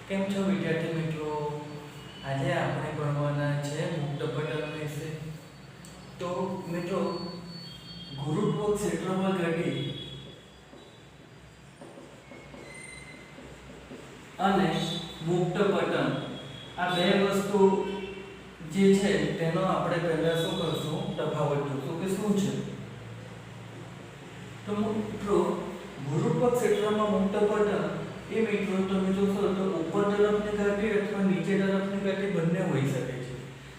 કેમ છો વિદ્યાર્થી મિત્રો? આજે આપણે ભણવાના છે મુક્ત પટલ વિશે. તો મિત્રો, ગુરુત્વ ક્ષેત્રમાં ઘટી અને મુક્ત પતન આ બે વસ્તુ જે છે તેનો આપણે પહેલા શું કરશું, તફાવત જોશું કે શું છે. તો મિત્રો, ગુરુત્વ ક્ષેત્રમાં મુક્ત પતન એ મિત્રો તમે જોશો તો ઉપર તરફની ગતિ અથવા નીચે તરફની ગતિ બંને હોઈ શકે છે.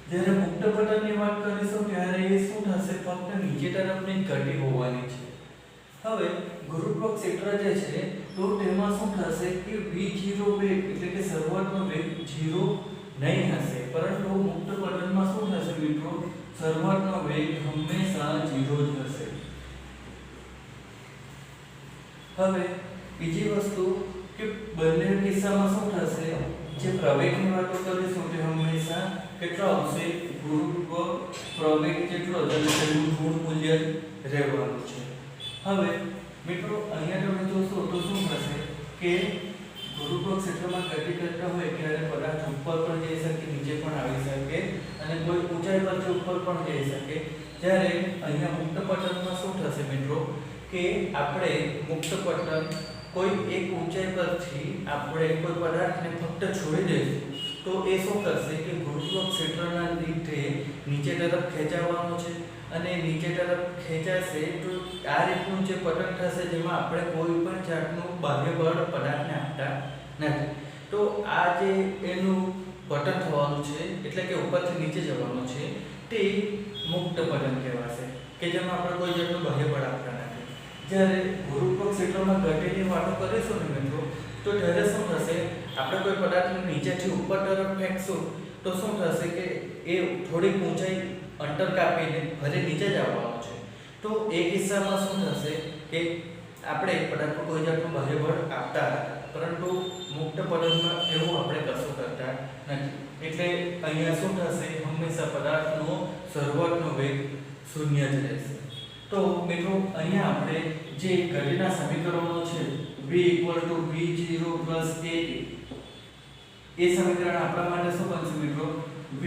જ્યારે મુક્ત પતનની વાત કરીશું ત્યારે એ શું થશે, ફક્ત નીચે તરફની ગતિ હોવાની છે. હવે ગુરુત્વ ક્ષેત્ર જે છે તો તેમાં શું થશે કે v0 વેગ એટલે કે શરૂઆતનો વેગ 0 નહીં હશે, પરંતુ મુક્ત પતનમાં શું થશે મિત્રો, શરૂઆતનો વેગ હંમેશા 0 જ હશે. હવે બીજી વસ્તુ કે બંને કિસ્સામાં શું થશે, જે પ્રવેગની વાતો કરીશું તે હંમેશા કેટલો આવશે, ગુરુત્વ પ્રવેગ જેટલો જ એટલે તેનું ઋણ મૂલ્ય રહેવાનું છે. હવે મિત્રો, અહીંયા તમે જોશો તો શું થશે કે ગુરુત્વ ક્ષેત્રમાં ગતિ કરતા હોય ત્યારે પદાર્થ ઉપર પણ જઈ શકે, નીચે પણ આવી શકે અને કોઈ ઊંચાઈ પરથી ઉપર પણ જઈ શકે. જ્યારે અહીંયા મુક્ત પતનમાં શું થશે મિત્રો કે આપણે મુક્ત પતન કોઈ એક ઊંચાઈ પરથી આપણે કોઈ પદાર્થને ફક્ત છોડી દઈશું તો એ શું કરશે કે ગુરુત્વ ક્ષેત્રના લીધે નીચે તરફ ખેંચાવાનો છે અને નીચે તરફ ખેંચાશે તો આ રીતનું જે પતન થશે જેમાં આપણે કોઈ પણ જાતનું બાહ્ય બળ પદાર્થને આપતા નથી. તો આ જે એનું પતન થવાનું છે એટલે કે ઉપરથી નીચે જવાનું છે તે મુક્ત પતન કહેવાશે કે જેમાં આપણે કોઈ જાતનું બાહ્ય બળ આપતા નથી. જ્યારે ગુરુત્વ ક્ષેત્રમાં ગતિની વાતો કરીશું ને મિત્રો, તો ત્યારે શું થશે, આપણે કોઈ પદાર્થને નીચેથી ઉપર તરફ ફેંકશું તો શું થશે કે એ થોડીક ઊંચાઈ અંતર કાપીને ફરી નીચે જ આવવાનો છે. તો એ કિસ્સામાં શું થશે કે આપણે પદાર્થ પર કોઈ જાતનું બાહ્ય બળ આપતા હતા, પરંતુ મુક્ત પતનમાં એવું આપણે કશું કરતા નથી. એટલે અહીંયા શું થશે, હંમેશા પદાર્થનો શરૂઆતનો વેગ 0 જ રહેશે. તો મિત્રો, અહીંયા આપણે જે ગતિના સમીકરણો છે v v0 at એ સમીકરણ આપણા માટે શું બનશે મિત્રો, v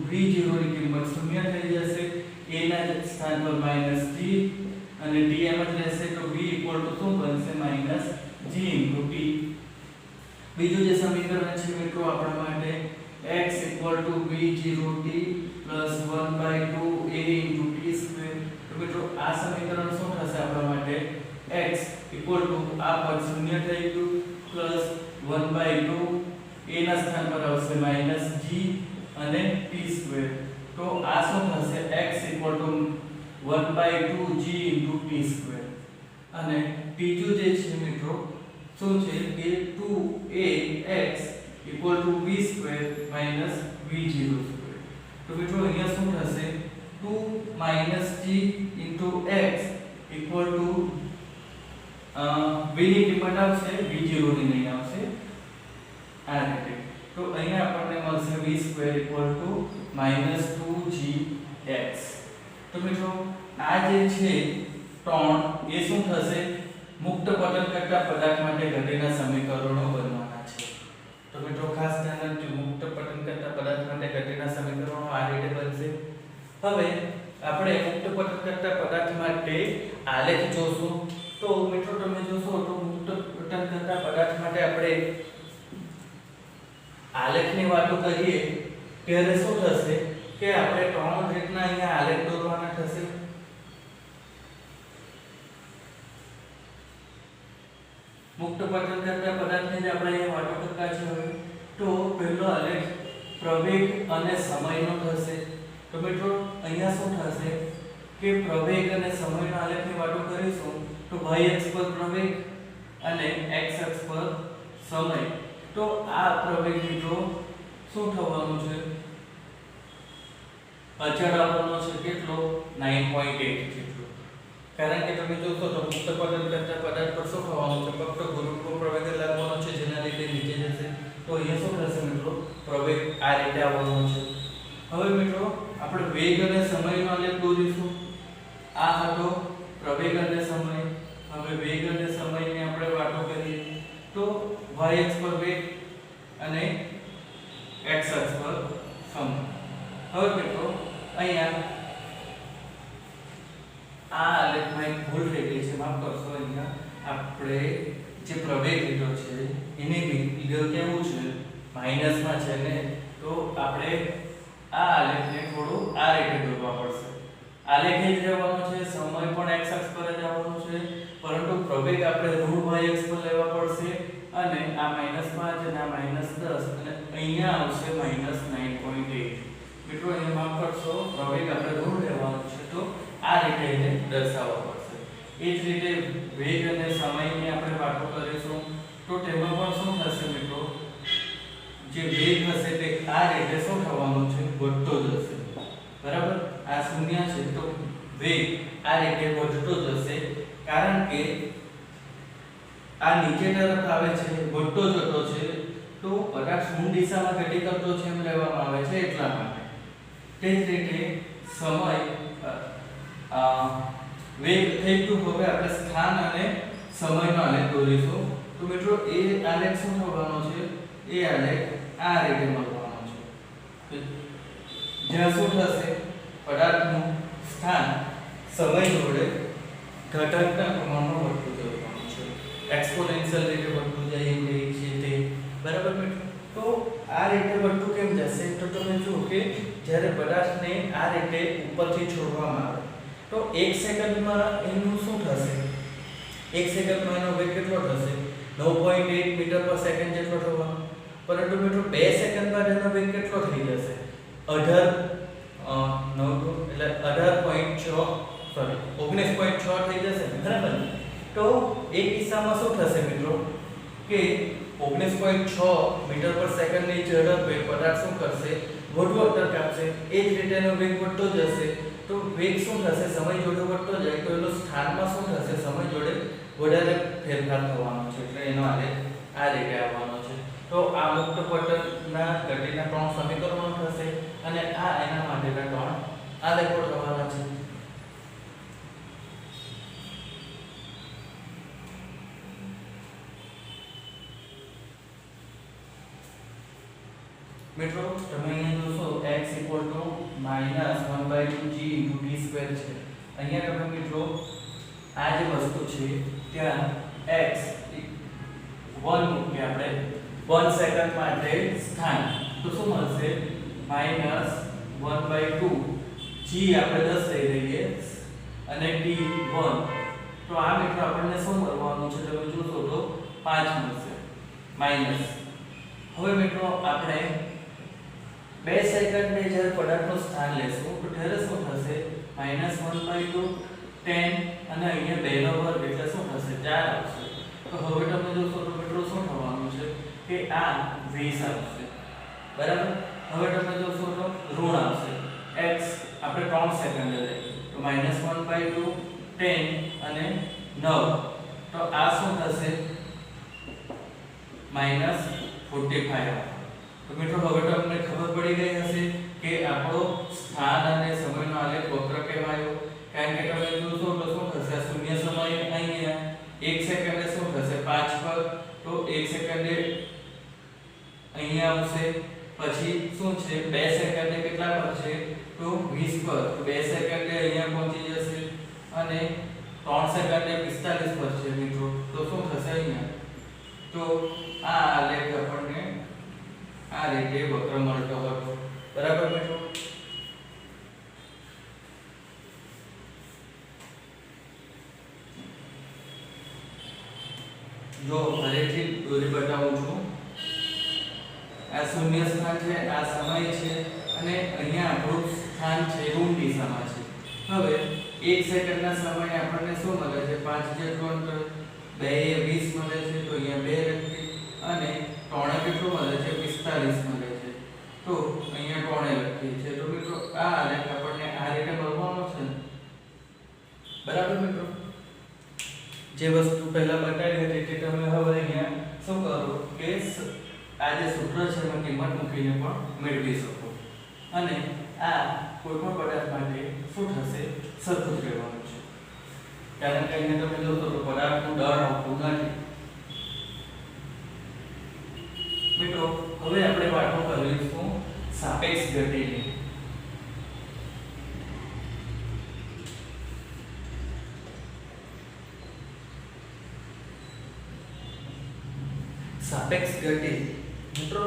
v0 ની કિંમત 0 થઈ જશે, a ના સ્થાન પર -g અને t એમ જ રહેશે. તો v શું બનશે, -g t. બીજું જે સમીકરણ છે મિત્રો આપણા માટે x v0t 1/2 a t². મિત્રો, આ સમીકરણ શું થશે આપણા માટે, x આ પદ 0 થઈ ગયું 1/2 a ના સ્થાન પર આવશે -g અને t². તો આ શું થશે, x 1/2g t². અને ત્રીજું જે છે મિત્રો શું છે કે 2ax v² v0². તો મિત્રો, અહીંયા શું થશે, 2 - g x v ની કિંમત આવશે, v0 ની નહીં આવશે આ રીતે. તો અહીંયા આપણને મળશે v² -2gx. તો મિત્રો, આ જે છે ત્રણ એ શું થશે, મુક્ત પતન કરતા પદાર્થ માટે ગતિના સમીકરણો બનવાના છે. તો મિત્રો, ખાસ ધ્યાન રાખજો, મુક્ત પતન કરતા પદાર્થ માટે ગતિના સમીકરણો આ રીતે બનશે. હવે આપણે મુક્ત પતન કરતા પદાર્થ માટે આલેખ જોશું. તો મિત્રો, તમે જોશો તો મુક્ત પતન કરતા પદાર્થ માટે આપણે આલેખની વાતો કરીએ ત્યારે શું થશે કે આપણે ત્રણ રીતના અહીંયા આલેખ દોરવાના થશે. મુક્ત પતન કરતા પદાર્થની જે આપણે અહીંયા વાતો કરતા છે હવે, તો પહેલો આલેખ પ્રવેગ અને સમયનો થશે. તો મિત્રો, અહીંયા શું થશે કે પ્રવેગ અને સમયનો આલેખની વાતો કરીશું તો y અક્ષ પર પ્રવેગ અને x અક્ષ પર સમય. તો આ પ્રવેગ મિત્રો શું થવાનું છે, અચળ આવવાનો છે, કેટલો, 9.8 જેટલો. કારણ કે તમે જોશો તો મુક્ત પતન કરતા પદાર્થ પર શું થવાનું છે, ફક્ત ગુરુત્વ પ્રવેગ લાગવાનો છે જેના લીધે નીચે જશે. તો અહીંયા શું થશે મિત્રો, પ્રવેગ આ રીતે આવવાનો છે. હવે મિત્રો, આપણે વેગ અને સમયનો આલેખ દોરીશું. આ હતો પ્રવેગ અને સમય. હવે વેગ અને સમયની આપણે વાતો કરીએ તો y અક્ષ પર વેગ અને x અક્ષ પર સમ. હવે મિત્રો અહીંયા આ આલેખમાં એક ભૂલ થઈ ગઈ છે, માફ કરશો. અહીંયા આપણે જે પ્રવેગ લીધો છે એની વિડિયો કેવું છે માઈનસમાં છે ને, તો આપણે આ આલેખને થોડું આ રીતે દોરવા પડશે. આલેખ જ રહેવાનો છે, સમય પણ x અક્ષ પર જ આવવાનો છે, પરંતુ પ્રવેગ આપણે ઋણ y અક્ષ પર લેવા પડશે. અને આ -5 અને આ -10 અને અહીંયા આવશે -9.8. મિત્રો અહીંયા માફ કરશો, પ્રવેગ આપણે ઋણ લેવાનો છે, તો આ રીતે એને દર્શાવવા પડશે. એ જ રીતે વેગ અને સમયની આપણે વાતો કરીશું, તો તેમાં પણ શું થશે મિત્રો, જે વેગ હશે તે આ રીતે શું થવાનું છે, વધતો જશે. બરાબર, આ શૂન્ય છે તો વેગ આ રીતે વધતો જશે, કારણ કે આ નીચે તરફ આવે છે, વધતો જતો છે, તો પદાર્થ ઋણ દિશામાં ગતિ કરતો છે એમ લેવામાં આવે છે, એટલા માટે. તે જ રીતે સમય વેગ થઈ ગયું. હવે આપણે સ્થાન અને સમયનો આલેખ દોરીશું. તો મિત્રો એ આલેખ શું થવાનો છે, એ આલેખ આ રીતે મળવાનો છે. જ્યાં શું થશે, પદાર્થનું સ્થાન સમય જોડે ઘટકના પ્રમાણમાં વધતું જવાનું છે, એક્સપોનેન્શિયલ રીતે વધતું જાય એમ કહે છે તે. બરાબર મિત્રો, તો આ રીતે વધતું કેમ જશે, તો તમે જુઓ કે જ્યારે પદાર્થને આ રીતે ઉપરથી છોડવામાં આવે તો 1 સેકન્ડમાં એનું શું થશે, 1 સેકન્ડમાં એનો વેગ કેટલો થશે, 9.8 મીટર પર સેકન્ડ જેટલો થવાનો. પરંતુ મિત્રો 2 સેકન્ડમાં એનો વેગ કેટલો થઈ જશે, 19.6 થઈ જશે. બરાબર, તો એક કિસ્સામાં શું થશે મિત્રો કે 19.6 મીટર પર સેકન્ડની ઝડપે પદાર્થ શું કરશે, વધુ અંતર કાપશે. એ જ રીતે એનો વેગ વધતો જશે, તો વેગ શું થશે, સમય જોડે વધતો જાય તો એનો સ્થાનમાં શું થશે, સમય જોડે વધારે ફેરફાર થવાનો છે, એટલે એનો આલેખ આ રીતે આવવાનો છે. તો આ મુક્ત પટલના ગતિના 3 સમીકરણો થશે અને આ એના માટેના 3 આલેખો થવાના છે. મિત્રો તમે અહીંયા જોશો x -1/2g × t² છે. અહીંયા તમે મિત્રો આ જે વસ્તુ છે ત્યાં x 1 મૂકીએ આપણે 1 સેકન્ડ માટે સ્થાન, તો શું મળશે, -1/2 g આપણે 10 લઈ લઈએ અને t1. તો આ મિત્રો આપણને શું મળવાનું છે, તમે જોશો તો 5 મળશે માઈનસ. હવે મિત્રો આપણે 2 સેકન્ડે જ્યારે પદાર્થનું સ્થાન લેશું તો ત્યારે શું થશે, -1/2 10 અને અહીંયા 2 નો વર્ગ એટલે શું થશે, 4 આવશે. તો હવે તમે જોશો તો મિત્રો શું થવાનું છે કે આ 20 આવશે. બરાબર, હવે તમે જોશો તો ઋણ આવશે, x આપણે 3 સેકન્ડ લઈએ તો -1/2 10 અને 9, તો આ શું થશે, -45. તો મિત્રો હવે તમને ખબર પડી ગઈ હશે કે આપણો સ્થાન અને સમયનો આલેખ વક્ર કહેવાયો, કારણ કે તમે જોશો તો શું થશે, શૂન્ય સમય અહીંયા 1 સેકન્ડે શું થશે 5 પર, તો 1 સેકન્ડે અહીંયા આવશે. પછી શું છે, 2 સેકન્ડે કેટલા પર છે, તો 20 પર, તો 2 સેકન્ડે અહીંયા પહોંચી જશે અને 3 સેકન્ડે 45 પર છે મિત્રો, તો શું થશે અહીંયા, તો આ આલેખ આપણને આ રીતે વક્ર મળતો હતો. બરાબર મિત્રો, જો ફરીથી દોરી બતાવું છું. આ શૂન્ય સ્થાન છે, આ સમય છે અને અહીંયા આપણું સ્થાન છે ઋણ દિશામાં છે. હવે 1 સેકન્ડના સમયે આપણને શું મળે છે, 5 જેટલું અંતર, 2 એ 20 મળે છે, તો અહીંયા 2 લખીએ અને 3 એ કેટલું મળે છે, 45 મળે છે, તો અહીંયા 3 લખીએ છીએ. તો મિત્રો આ આલેખ આપણને આ રીતે મળવાનો છે. બરાબર મિત્રો, જે વસ્તુ પહેલા બતાવી હતી તે તમે હવે અહીંયા શું કરો કે આ જે સૂત્ર છે એમાં કિંમત મૂકીને પણ મેળવી શકો. અને આ કોઈ પણ પદાર્થ માટે શું થશે, સરખું જ રહેવાનું છે, કારણ કે અહીંયા તમે જોશો તો પદાર્થનું દળ આવતું નથી. મિત્રો હવે આપણે વાતો કરીશું સાપેક્ષ ગતિની. સાપેક્ષ ગતિ મિત્રો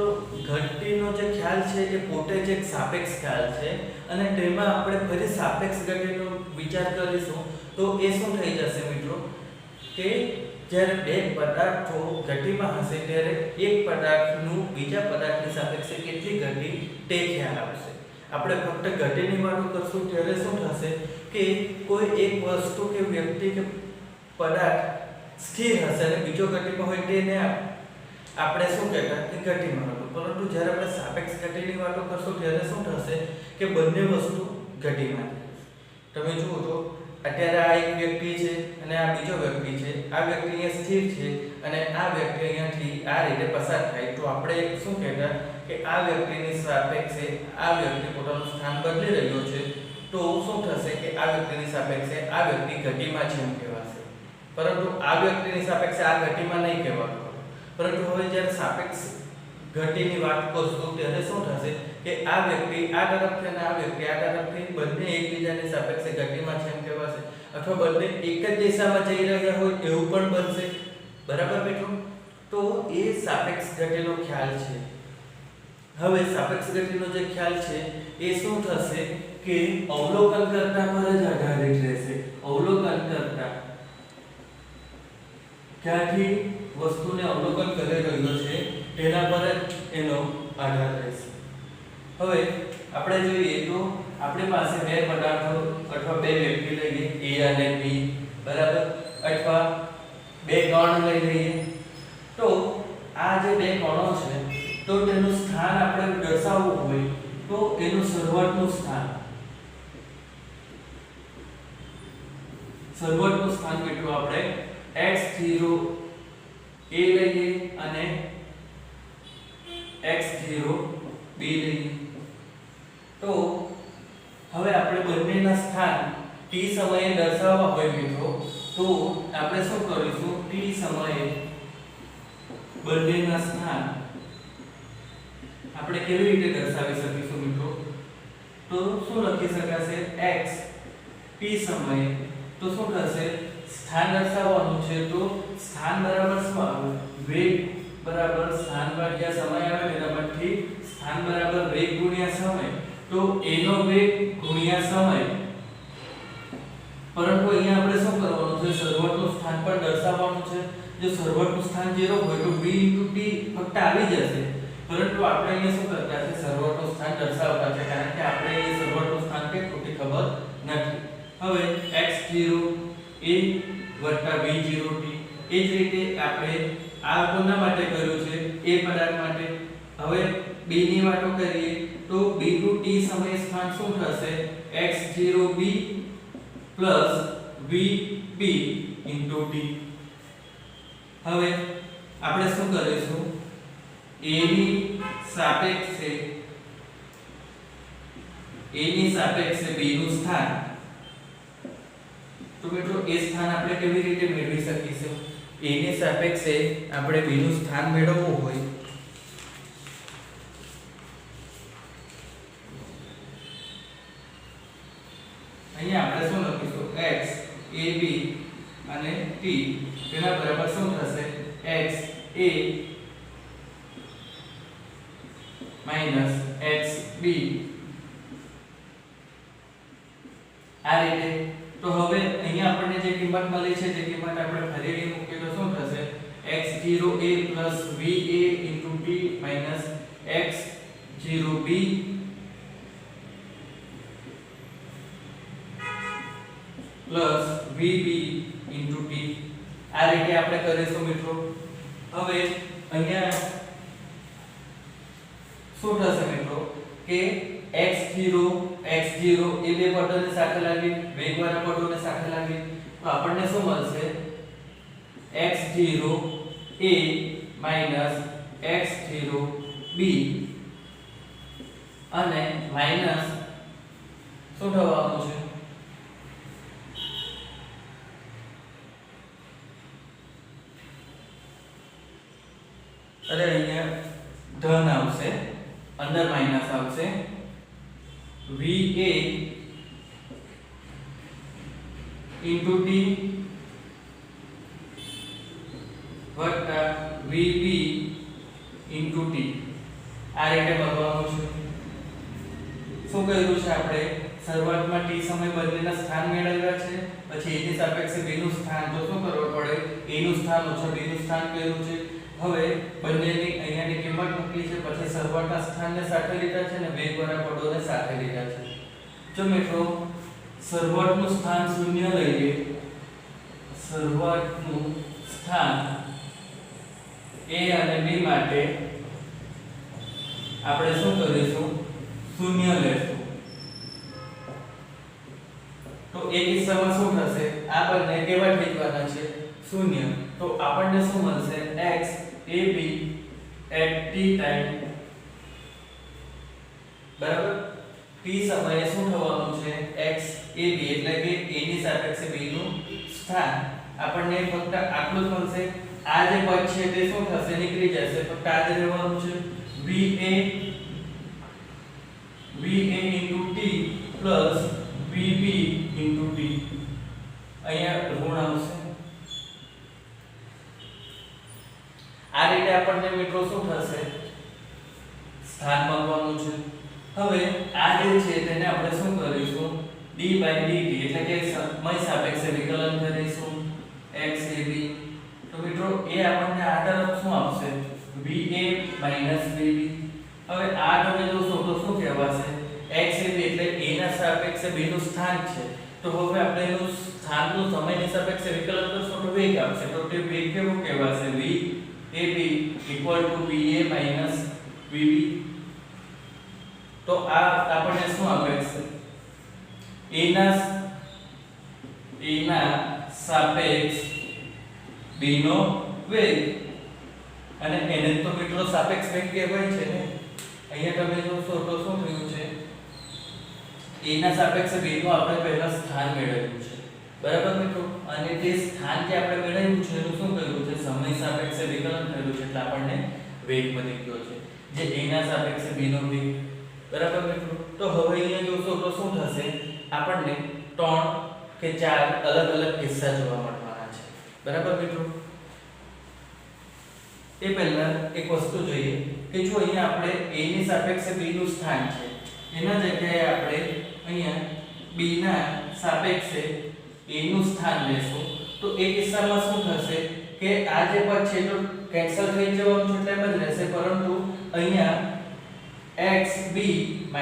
ગતિનો જે ખ્યાલ છે એ પોતે જ એક સાપેક્ષ ખ્યાલ છે અને તેમાં આપણે ફરી સાપેક્ષ ગતિનો વિચાર કરીશું તો એ શું થઈ જશે મિત્રો કે જ્યારે બે પદાર્થો ગતિમાં હશે ત્યારે એક પદાર્થનું બીજા પદાર્થની સાપેક્ષે કેટલી ગતિ તે ખ્યાલ આવશે. આપણે ફક્ત ગતિની વાતો કરશું ત્યારે શું થશે કે કોઈ એક વસ્તુ કે વ્યક્તિ કે પદાર્થ સ્થિર હશે અને બીજો ગતિમાં હોય તેને આપણે શું કહેતા કે ગતિમાં હતું. પરંતુ જ્યારે આપણે સાપેક્ષ ગતિની વાતો કરશું ત્યારે શું થશે કે બંને વસ્તુ ગતિમાં થશે. તમે જુઓ તો અત્યારે આ એક વ્યક્તિ છે અને આ બીજો વ્યક્તિ છે. આ વ્યક્તિ અહીંયા સ્થિર છે અને આ વ્યક્તિ અહીંયાથી આ રીતે પસાર થાય તો આપણે શું કહેતા કે આ વ્યક્તિની સાપેક્ષે આ વ્યક્તિ પોતાનું સ્થાન બદલી રહ્યો છે તો શું થશે કે આ વ્યક્તિની સાપેક્ષે આ વ્યક્તિ ગતિમાં છે એમ કહેવાશે. પરંતુ આ વ્યક્તિની સાપેક્ષે આ ગતિમાં નહીં કહેવાતું. પરંતુ હવે જ્યારે સાપેક્ષ ગતિની વાત કરશું ત્યારે શું થશે કે આ વ્યક્તિ આ તરફથી અને આ વ્યક્તિ આ તરફથી બંને એકબીજાની સાપેક્ષે ગતિમાં છે એમ કહેવાશે અથવા બંને એક જ દિશામાં જઈ રહ્યા હોય એવું પણ બનશે. બરાબર મિત્રો? તો એ સાપેક્ષ ગતિનો ખ્યાલ છે. હવે સાપેક્ષ ગતિનો જે ખ્યાલ છે એ શું થશે કે અવલોકનકર્તા પર જ આધારિત રહેશે. અવલોકનકર્તા ક્યાંથી વસ્તુને અવલોકન કરી રહ્યો છે તેના પર જ એનો આધાર રહેશે. હવે આપણે જોઈએ તો આપણી પાસે બે પદાર્થો અથવા બે વ્યક્તિ લઈએ A અને B બરાબર અથવા બે કણ લઈ લઈએ તો આ જે બે કણો છે તો તેનું સ્થાન આપણે દર્શાવવું હોય તો એનું શરૂઆતનું સ્થાન મિત્રો આપણે x0 A લઈએ અને x0 B લઈએ. તો હવે આપણે બંનેના સ્થાન t સમયે દર્શાવવા હોય મિત્રો તો આપણે શું કરીશું t સમયે બંનેના સ્થાન આપણે કેવી રીતે દર્શાવી શકીશું મિત્રો તો શું લખી શકાશે x t સમયે તો શું થશે સ્થાન દર્શાવવાનું છે તો સ્થાન બરાબર શું આવે વેગ બરાબર સ્થાન ભાગ્યા સમય આવે તેના પરથી સ્થાન બરાબર વેગ ગુણ્યા સમય તો a નો વેગ ગુણ્યા સમય. પરંતુ અહીંયા આપણે શું કરવાનું છે શરૂઆતનું સ્થાન પણ દર્શાવવાનું છે. જો શરૂઆતનું સ્થાન 0 હોય તો b t ફક્ત આવી જશે. પરંતુ આપણે અહીંયા શું કરતા છે શરૂઆતનું સ્થાન દર્શાવતા છે કારણ કે આપણે એ શરૂઆતનું સ્થાન કેટલું તે ખબર નથી. હવે x0 a b0t એ જ રીતે આપણે આ કોના માટે કર્યું છે a પદાર્થ માટે. હવે b ની વાતો કરીએ તો b to t સમય સ્થાન શું થશે x0b vb t. હવે આપણે શું કરીશું a ની સાપેક્ષે b નું સ્થાન તો મિત્રો એ સ્થાન આપણે કેવી રીતે મેળવી શકીશું a ની સાપેક્ષે આપણે b નું સ્થાન મેળવવું હોય અહીંયા આપણે શું લખીશું x a b અને t તેના બરાબર શું થશે x a x b આ રીતે. તો હવે અહીંયા આપણને જે કિંમત મળી છે તે કિંમત આપણે ફરીથી મૂકીએ તો શું થશે x0a va t x0b vb t. આ રીતે આપણે કરીશું મિત્રો. હવે અહીંયા શું થશે મિત્રો કે x0 એ બે પદોને સાથે લાવી વેગવાળા પદોને સાથે લાવી તો આપણને શું મળશે x0a x0b અને માઈનસ શું થવાનું છે અરે અહીંયા ધન આવશે, અંદર માઈનસ આવશે, VA into T વત્તા VB into T. આ રીતે બનવાનું છે. શું કર્યું છે આપણે? શરૂઆતમાં t સમય બંનેના સ્થાન મેળવ્યા છે, પછી a ની સાપેક્ષે b નું સ્થાન, તો શું કરવું પડે? a નું સ્થાન ઓછા b નું સ્થાન કર્યું છે. હવે બંનેની અહીંયાની કિંમત મૂકી છે, પછી શરૂઆતના સ્થાનને સાથે લીધા છે અને વેગવાળા પદોને સાથે લીધા છે. જો મિત્રો શરૂઆતનું સ્થાન 0 લઈએ, શરૂઆતનું સ્થાન a અને b માટે આપણે શું કરીશું? 0 લેશું. તો એ કિસ્સામાં શું થશે? આ બંને કેવા થઈ જવાના છે? 0. તો આપણને શું મળશે? x ab at t time, બરાબર? t સમયે શું થવાનું છે? x ab એટલે કે a ની સાપેક્ષે b નું સ્થાન. આપણને ફક્ત આટલું જ મળશે. આ જે પદ છે તે શું થશે? નીકળી જશે. ફક્ત આ જ રહેવાનું છે. va into t plus vb into t. અહીંયા ઋણ આવશે. આ રીતે આપણને મિત્રો શું થશે? સ્થાન મળવાનું છે. હવે આ જે છે તેને આપણે શું કરીશું? d/dt એટલે કે સમય સાપેક્ષે વિકલન કરીશું x ab. તો મિત્રો એ આપણને આ તરફ શું આપશે? va vb. હવે આ તમે જોશો તો શું કહેવાશે? x ab એટલે a ના સાપેક્ષે b નું સ્થાન છે. તો હવે આપણે એનું સ્થાનનું સમયની સાપેક્ષે વિકલન કરશું તો વેગ આવશે. તો તે વેગ કેવો કહેવાશે? v ab equal to va minus vb. તો આ આપણને શું આપે છે? a ના સાપેક્ષ b નો વેગ, અને એને તો મિત્રો સાપેક્ષ વેગ કહેવાય છે ને. અહીંયા તમે જોશો તો શું થયું છે? a ના સાપેક્ષે b નું આપણે પહેલા સ્થાન મેળવ્યું છે, બરાબર મિત્રો? અને તે સ્થાન જે આપણે મેળવ્યું છે એનું શું કર્યું છે? સમય સાપેક્ષે વિકલન કર્યું છે, એટલે આપણને વેગ મળી ગયો છે, જે a ના સાપેક્ષે b નો વેગ, બરાબર મિત્રો? તો હવે અહીંયા જોશો તો શું થશે? આપણને 3 કે 4 અલગ અલગ કિસ્સા જોવા મળવાના છે, બરાબર મિત્રો? એ પહેલા એક વસ્તુ જોઈએ કે જો અહીંયા આપણે a ની સાપેક્ષે b નું સ્થાન છે, એના જગ્યાએ આપણે અહીંયા b ના સાપેક્ષે a નું સ્થાન લેશું, તો એ કિસ્સામાં શું થશે કે આ જે પદ છે તો કેન્સલ થઈ જવાનું છે, એટલે એમ જ રહેશે. પરંતુ અહીંયા xb xa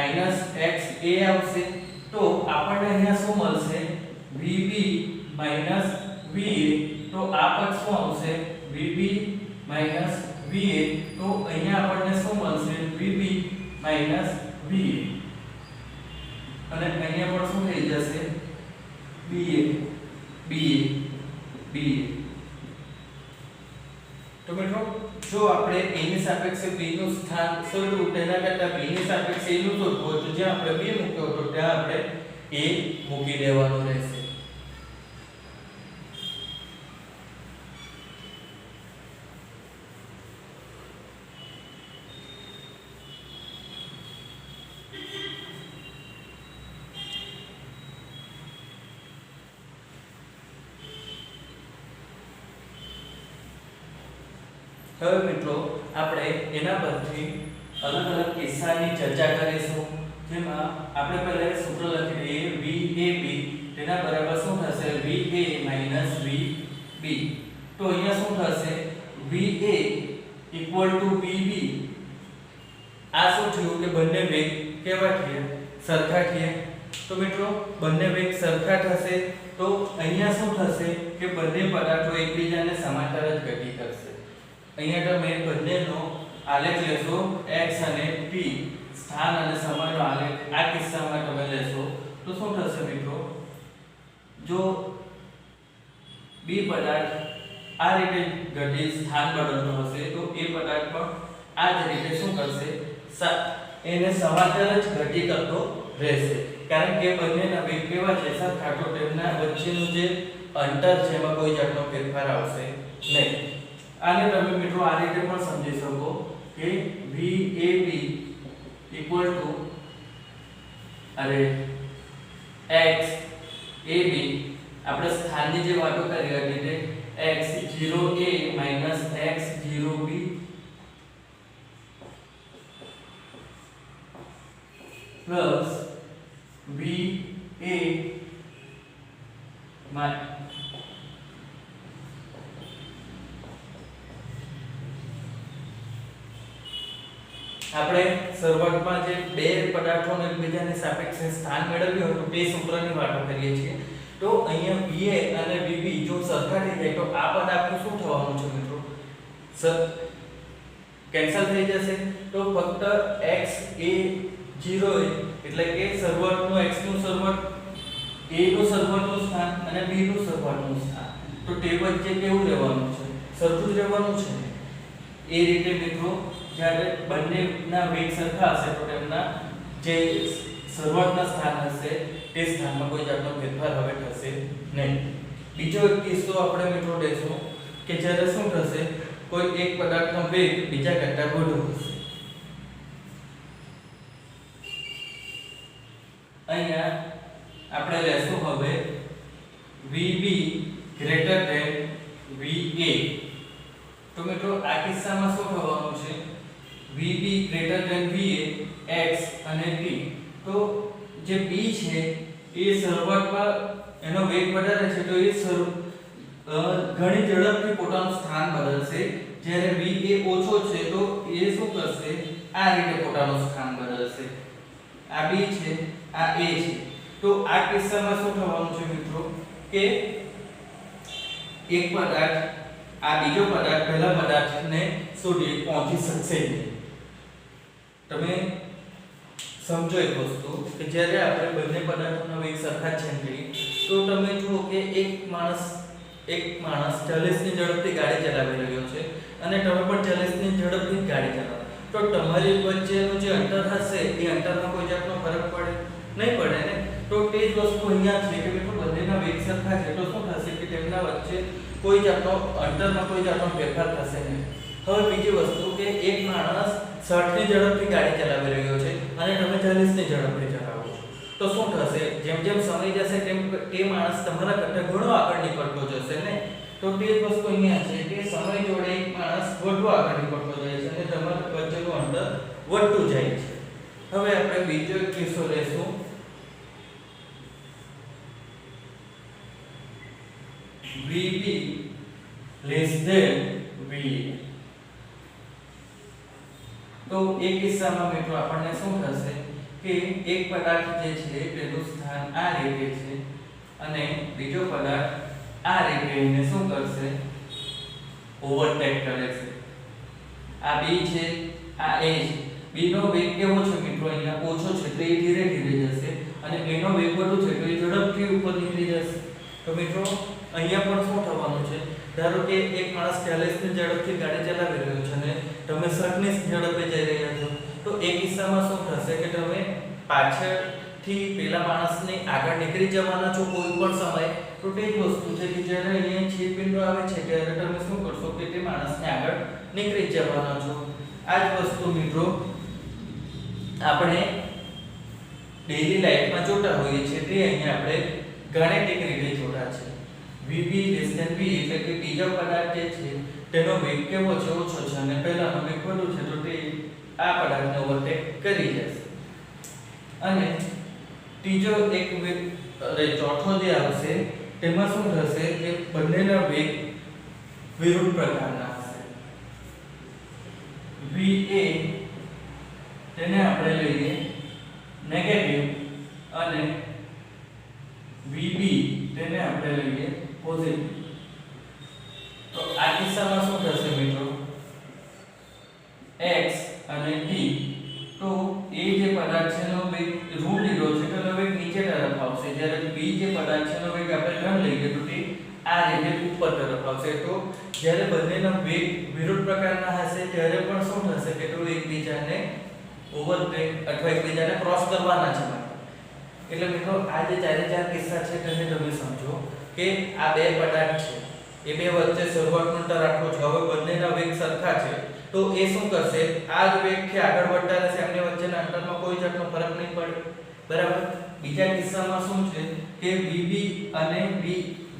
આવશે. તો આપણને અહીંયા શું મળશે? vb va. તો આ પદ શું આવશે? vb va. તો અહીંયા આપણને શું મળશે? vb va. અને અહીંયા પણ શું થઈ જશે? ba. તો મિત્રો જો આપણે a ની સાપેક્ષે b નું સ્થાન શોધવું તેના કરતા b ની સાપેક્ષે a નું શોધવું હોય તો જ્યાં આપણે b મૂક્યો હતો ત્યાં આપણે a મૂકી દેવાનો રહેશે. હવે મિત્રો આપણે એના પરથી અલગ અલગ કિસ્સાની ચર્ચા કરીશું, જેમાં આપણે પહેલા સૂત્ર લખી દઈએ VAB તેના બરાબર શું થશે? VA VB. તો અહીંયા શું થશે? VA VB. આ શું થયું કે બંને વેગ કેવા થયા? સરખા થયા. તો મિત્રો બંને વેગ સરખા થશે તો અહીંયા શું થશે કે બંને પદાર્થો એકબીજાને સમાંતર જ ગતિ કરશે. અહીંયા તમે બંનેનો આલેખ લેશો x અને t, સ્થાન અને સમયનો આલેખ આ કિસ્સામાં તમે લેશો તો શું થશે મિત્રો? જો b પદાર્થ આ રીતે ગતિ સ્થાન બદલતો હશે તો એ પદાર્થ પણ આ જ રીતે શું કરશે? એને સમાંતર જ ગતિ કરતો રહેશે, કારણ કે બંનેના વેગ કેવા છે? સરખા. તો તેમના વચ્ચેનું જે અંતર છે એમાં કોઈ જાતનો ફેરફાર આવશે નહીં. આને તમે મિત્રો આ રીતે પણ સમજી શકો કે VA ઇક્વલ ટુ અરે x a b આપણે સ્થાનની જે વાતો કરી હતી તે x0a x0b plus b a આપણે શરૂઆતમાં જે બે પદાર્થોને એકબીજાની સાપેક્ષે સ્થાન મેળવ્યું હતું તે સૂત્રની વાતો કરીએ છીએ તો અહીંયા Va અને Vb જો સરખા થઈ જાય તો આ પદ આપણું શું થવાનું છે મિત્રો કેન્સલ થઈ જશે તો ફક્ત x a 0 એટલે કે શરૂઆતનું x નું શરૂઆત a નું શરૂઆતનું સ્થાન અને b નું શરૂઆતનું સ્થાન તો તે વચ્ચે કેવું રહેવાનું છે સરખું જ રહેવાનું છે એ રીતે મિત્રો જ્યારે બંનેના વેગ સરખા હશે તો તેમના જે શરૂઆતના સ્થાન હશે તે સ્થાનમાં કોઈ જાતનો ફેરફાર હવે થશે નહીં. બીજો એક કિસ્સો આપણે મિત્રો લેશું કે જ્યારે શું થશે કોઈ એક પદાર્થનો વેગ બીજા કરતાં વધુ હશે. અહીંયા આપણે લેશું હવે VB greater than VA. તો મિત્રો આ કિસ્સામાં શું થવાનું છે VB greater than VA x અને t. તો જે b છે એ શરૂઆતમાં એનો વેગ વધારે છે તો એ ઘણી ઝડપથી પોતાનું સ્થાન બદલશે જ્યારે v એ ઓછો છે તો એ શું કરશે આ રીતે પોતાનું સ્થાન બદલશે. આ b છે આ a છે તો આ કિસ્સામાં શું થવાનું છે મિત્રો કે એક પદાર્થ આ બીજો પદાર્થ પહેલા પદાર્થને સુધી પહોંચી શકશે નહીં. તમે સમજો એક વસ્તુ કે જ્યારે આપણે બંને પદાર્થોના વેગ સરખા છે તો તમે જુઓ કે એક માણસ 40 ની ઝડપથી ગાડી ચલાવી રહ્યો છે અને તમે પણ 40 ની ઝડપથી ગાડી ચલાવો તો તમારી વચ્ચેનું જે અંતર હશે એ અંતરમાં કોઈ જાતનો ફરક પડે નહીં પડે ને. તો તે જ વસ્તુ અહીંયા છે કે મિત્રો બંનેના વેગ સરખા છે તો શું થશે કે તેમના વચ્ચે કોઈ જાતનો અંતરમાં કોઈ જાતનો ફેરફાર થશે નહીં. હવે બીજી વસ્તુ કે એક માણસ 60 ની ઝડપથી ગાડી ચલાવી રહ્યો છે અને તમે 40 ની ઝડપથી ચલાવો છો તો શું થશે જેમ જેમ સમય જશે તેમ તે માણસ તમારા કરતાં ઘણો આગળ નીકળતો જશે ને. તો તે જ વસ્તુ અહીંયા છે કે સમય જોડે એક માણસ વધુ આગળ નીકળતો જાય છે અને તમારા વચ્ચેનું અંતર વધતું જાય છે. હવે આપણે બીજો એક કિસ્સો લેશું VB less than VA. તો એ કિસ્સામાં મિત્રો આપણને શું થશે કે એક પદાર્થ જે છે તેનું સ્થાન આ રીતે છે અને બીજો પદાર્થ આ રીતે એને શું કરશે ઓવરટેક કરે છે. આ B છે આ A છે. B નો વેગ કેવો છે મિત્રો અહીંયા ઓછો છે તો એ ધીરે ધીરે જશે અને A નો વેગ વધુ છે તો એ ઝડપથી ઉપર નીકળી જશે. તો મિત્રો અહીંયા પણ શું થવાનું છે ધારો કે એક માણસ 40 ની ઝડપથી ગાડી ચલાવી રહ્યો છે અને તમે 60 ની ઝડપે જઈ રહ્યા છો તો એ કિસ્સામાં શું થશે કે તમે પાછળથી પેલા માણસને આગળ નીકળી જવાના છો કોઈ પણ સમયે. તો તે જ વસ્તુ છે કે જ્યારે અહીંયા છેદ બિંદુ આવે છે ત્યારે તમે શું કરશો કે તે માણસને આગળ નીકળી જવાના છો. આ જ વસ્તુ મિત્રો આપણે ડેઈલી લાઈફમાં જોતા હોઈએ છીએ તે અહીંયા આપણે ગાણિતિક રીતે જોતા છે. VB less than V એટલે કે બીજો પદાર્થ જે છે તેનો વેગ કેવો છે ઓછો છે અને પહેલાનો વેગ વધુ છે તો તે આ પદાર્થને ઓવરટેક કરી જશે. અને ત્રીજો એક વેગ ચોથો જે આવશે તેમાં શું થશે કે બંનેના વેગ વિરુદ્ધ પ્રકારના હશે. VA તેને આપણે લઈએ નેગેટિવ અને VB તેને આપણે લઈએ પોઝિટિવ. તો આ કિસ્સામાં શું થશે મિત્રો x અને t તો a જે પદાર્થ છે એનો વેગ ઋણ લીધો છે તો એનો વેગ નીચે તરફ આવશે જ્યારે b જે પદાર્થ છે એનો વેગ આપણે ધન લઈએ તો તે આ રીતે ઉપર તરફ આવશે. તો જ્યારે બંનેના વેગ વિરુદ્ધ પ્રકારના હશે ત્યારે પણ શું થશે કે તો એકબીજાને ઓવરટેક અથવા એકબીજાને ક્રોસ કરવાના છે. એટલે મિત્રો આ જે ચાર કિસ્સા છે તેને તમે સમજો કે આ બે પદાર્થ છે એ બે વચ્ચે શરૂઆતનું અંતર આટલું છે. હવે બંનેના વેગ સરખા છે તો એ શું કરશે, આ જ વેગથી આગળ વધતા રહેશે, એમની વચ્ચેના અંતરમાં કોઈ જાતનો ફરક નહીં પડે, બરાબર. બીજા કિસ્સામાં શું છે કે VB અને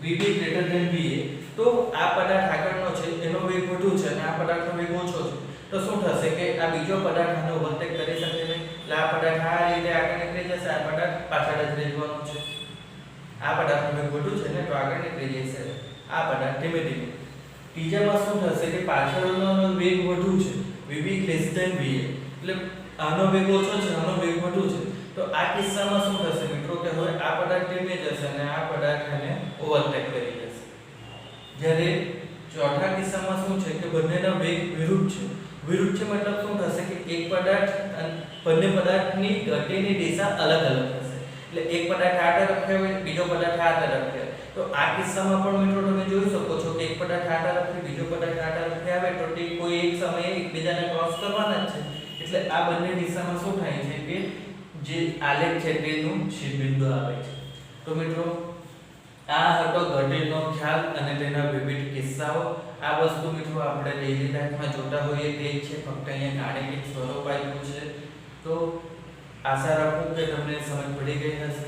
VB ગ્રેટર ધેન VA, તો આ પદાર્થ આગળનો છે એનો વેગ વધુ છે અને આ પદાર્થનો વેગ ઓછો છે, તો શું થશે કે આ બીજો પદાર્થ આને ઓવરટેક કરી શકે નહીં, એટલે આ પદાર્થ આ રીતે આગળ નીકળી જશે, આ પદાર્થ પાછળ જ રહી જવાનો છે. આ પદાર્થનો વેગ વધુ છે ને તો આગળ નીકળી જશે, આ પદાર્થ ધીમે ધીમે. ત્રીજામાં શું થશે કે પાછળનો વેગ વધુ છે, VB less than VA, એટલે આનો વેગ ઓછો છે, આનો વેગ વધુ છે, તો આ કિસ્સામાં શું થશે મિત્રો કે હવે આ પદાર્થ ધીમે જશે અને આ પદાર્થ એને ઓવરટેક કરી જશે. જ્યારે ચોથા કિસ્સામાં શું છે કે બંનેના વેગ વિરુદ્ધ છે. વિરુદ્ધ છે મતલબ શું થશે કે એક પદાર્થ બંને પદાર્થની ગતિની દિશા અલગ અલગ થશે, એટલે એક પદાર્થ આ તરફ આવે, બીજો પદાર્થ આ તરફ આવે. તો આ કિસ્સામાં પણ મિત્રો તમે જોઈ શકો છો કે એક પદાર્થ આ તરફથી બીજો પદાર્થ આ તરફથી આવે તો તે કોઈ એક સમયે એકબીજાને ક્રોસ કરવાના જ છે, એટલે આ બંને દિશામાં શું થાય છે કે જે આલેખ છે તેનું છેદબિંદુ આવે છે. તો મિત્રો આ હતો ગતિનો ખ્યાલ અને તેના વિવિધ કિસ્સાઓ. આ વસ્તુ મિત્રો આપણે ડેઈલી લાઈફમાં જોતા હોઈએ તે જ છે, ફક્ત અહીંયા ગાણિતિક સ્વરૂપ આપ્યું છે. તો આશા રાખું કે તમને સમજ પડી ગઈ હશે.